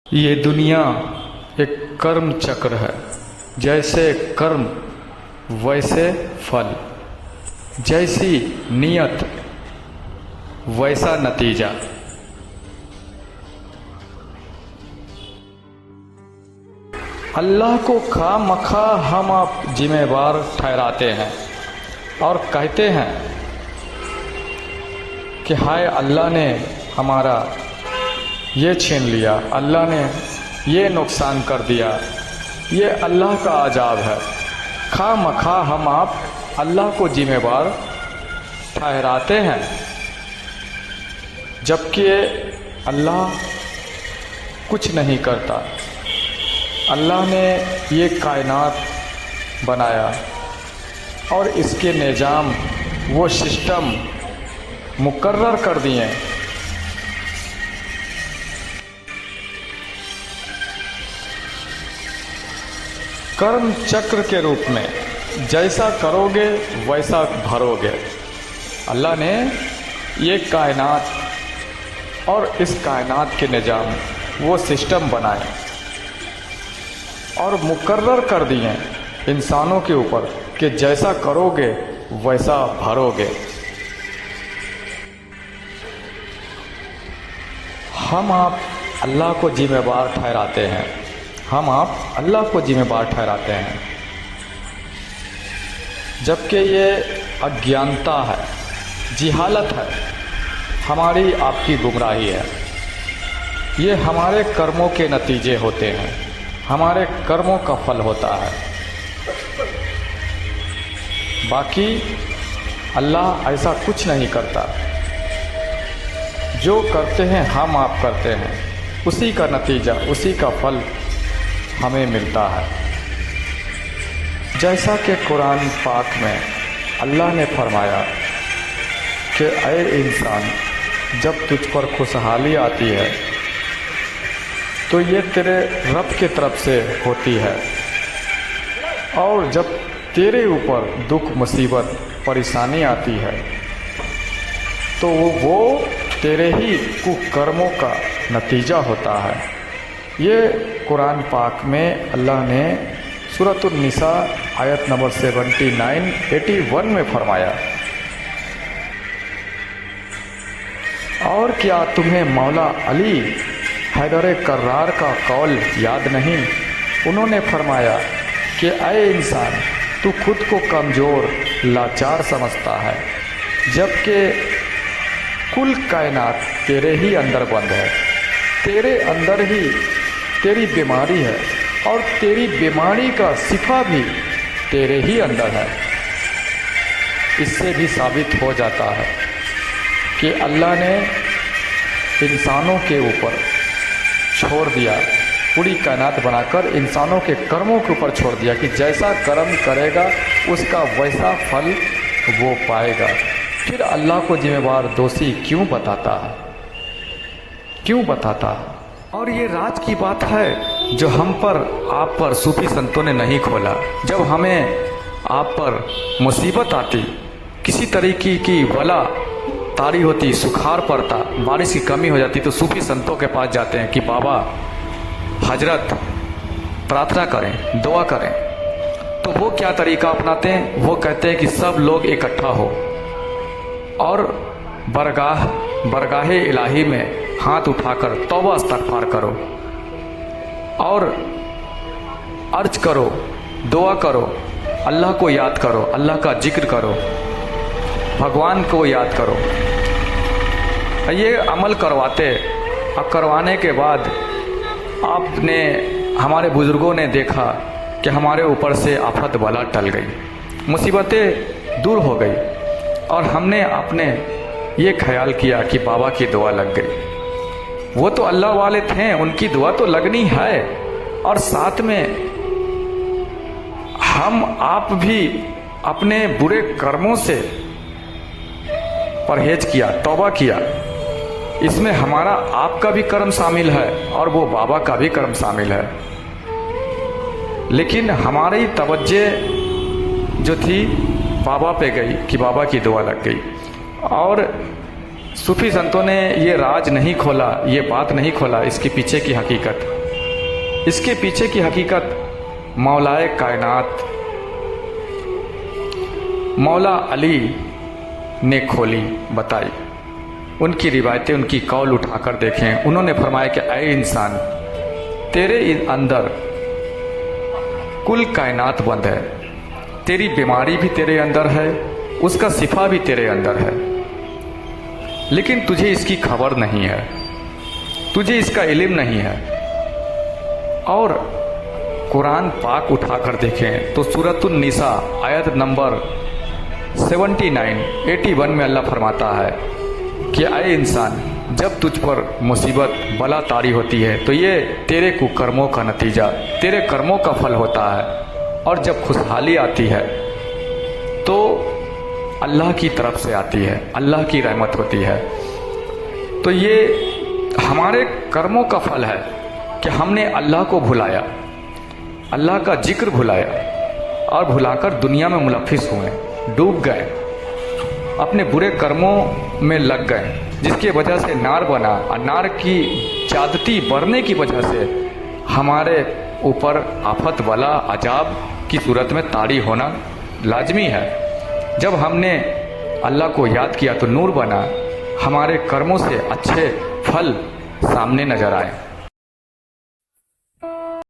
ये दुनिया एक कर्म चक्र है। जैसे कर्म वैसे फल, जैसी नियत वैसा नतीजा। अल्लाह को खामखा हम आप जिम्मेवार ठहराते हैं और कहते हैं कि हाय अल्लाह ने हमारा ये छीन लिया, अल्लाह ने ये नुकसान कर दिया, ये अल्लाह का अजाब है। खामखा हम आप अल्लाह को जिम्मेवार ठहराते हैं, जबकि अल्लाह कुछ नहीं करता। अल्लाह ने ये कायनात बनाया और इसके निज़ाम वो सिस्टम मुकर्रर कर दिए। कर्म चक्र के रूप में जैसा करोगे वैसा भरोगे। अल्लाह ने ये कायनात और इस कायनात के निज़ाम वो सिस्टम बनाए और मुकर्रर कर दिए इंसानों के ऊपर कि जैसा करोगे वैसा भरोगे। हम आप अल्लाह को जिम्मेवार ठहराते हैं, हम आप अल्लाह को जिम्मेवार ठहराते हैं, जबकि ये अज्ञानता है, जिहालत है, हमारी आपकी गुमराही है। ये हमारे कर्मों के नतीजे होते हैं, हमारे कर्मों का फल होता है। बाकी अल्लाह ऐसा कुछ नहीं करता। जो करते हैं हम आप करते हैं, उसी का नतीजा, उसी का फल हमें मिलता है। जैसा कि कुरान पाक में अल्लाह ने फरमाया कि ऐ इंसान, जब तुझ पर खुशहाली आती है तो ये तेरे रब की तरफ से होती है, और जब तेरे ऊपर दुख मुसीबत परेशानी आती है तो वो तेरे ही कुकर्मों का नतीजा होता है। ये कुरान पाक में अल्लाह ने सूरत निसा आयत नंबर 81 में फरमाया। और क्या तुम्हें मौला अली हैदर कर्रार का कौल याद नहीं? उन्होंने फरमाया कि ऐ इंसान, तू खुद को कमज़ोर लाचार समझता है, जबकि कुल कायनात तेरे ही अंदर बंद है। तेरे अंदर ही तेरी बीमारी है और तेरी बीमारी का शिफा भी तेरे ही अंदर है। इससे भी साबित हो जाता है कि अल्लाह ने इंसानों के ऊपर छोड़ दिया, पूरी कायनात बनाकर इंसानों के कर्मों के ऊपर छोड़ दिया कि जैसा कर्म करेगा उसका वैसा फल वो पाएगा। फिर अल्लाह को जिम्मेवार दोषी क्यों बताता है, क्यों बताता है? और ये राज की बात है जो हम पर, आप पर सूफी संतों ने नहीं खोला। जब हमें आप पर मुसीबत आती, किसी तरीके की वला तारी होती, सुखाड़ पड़ता, बारिश की कमी हो जाती, तो सूफी संतों के पास जाते हैं कि बाबा हजरत प्रार्थना करें, दुआ करें। तो वो क्या तरीका अपनाते हैं? वो कहते हैं कि सब लोग इकट्ठा हो और बरगाहे इलाही में हाथ उठाकर तौबा इस्तग़फ़ार करो और अर्ज करो, दुआ करो, अल्लाह को याद करो, अल्लाह का जिक्र करो, भगवान को याद करो। ये अमल करवाते और करवाने के बाद आपने, हमारे बुजुर्गों ने देखा कि हमारे ऊपर से आफत बला टल गई, मुसीबतें दूर हो गई, और हमने अपने ये ख्याल किया कि बाबा की दुआ लग गई। वो तो अल्लाह वाले थे, उनकी दुआ तो लगनी है, और साथ में हम आप भी अपने बुरे कर्मों से परहेज किया, तौबा किया। इसमें हमारा आपका भी कर्म शामिल है और वो बाबा का भी कर्म शामिल है। लेकिन हमारी तवज्जो जो थी बाबा पे गई कि बाबा की दुआ लग गई, और सूफी संतों ने ये राज नहीं खोला, ये बात नहीं खोला इसके पीछे की हकीकत। इसके पीछे की हकीकत मौलाए कायनात मौला अली ने खोली, बताई। उनकी रिवायतें, उनकी कौल उठाकर देखें। उन्होंने फरमाया कि ऐ इंसान, तेरे अंदर कुल कायनात बंद है, तेरी बीमारी भी तेरे अंदर है, उसका शिफा भी तेरे अंदर है, लेकिन तुझे इसकी खबर नहीं है, तुझे इसका इल्म नहीं है। और कुरान पाक उठाकर देखें तो सूरतुन निसा आयत नंबर 81 में अल्लाह फरमाता है कि ऐ इंसान, जब तुझ पर मुसीबत बला तारी होती है तो ये तेरे कुकर्मों का नतीजा, तेरे कर्मों का फल होता है। और जब खुशहाली आती है तो अल्लाह की तरफ से आती है, अल्लाह की रहमत होती है। तो ये हमारे कर्मों का फल है कि हमने अल्लाह को भुलाया, अल्लाह का जिक्र भुलाया और भुलाकर दुनिया में मुलफ़िस हुए, डूब गए, अपने बुरे कर्मों में लग गए, जिसकी वजह से नार बना। और नार की ज़्यादती बढ़ने की वजह से हमारे ऊपर आफत वाला अजाब की सूरत में तारी होना लाजमी है। जब हमने अल्लाह को याद किया तो नूर बना, हमारे कर्मों से अच्छे फल सामने नजर आए।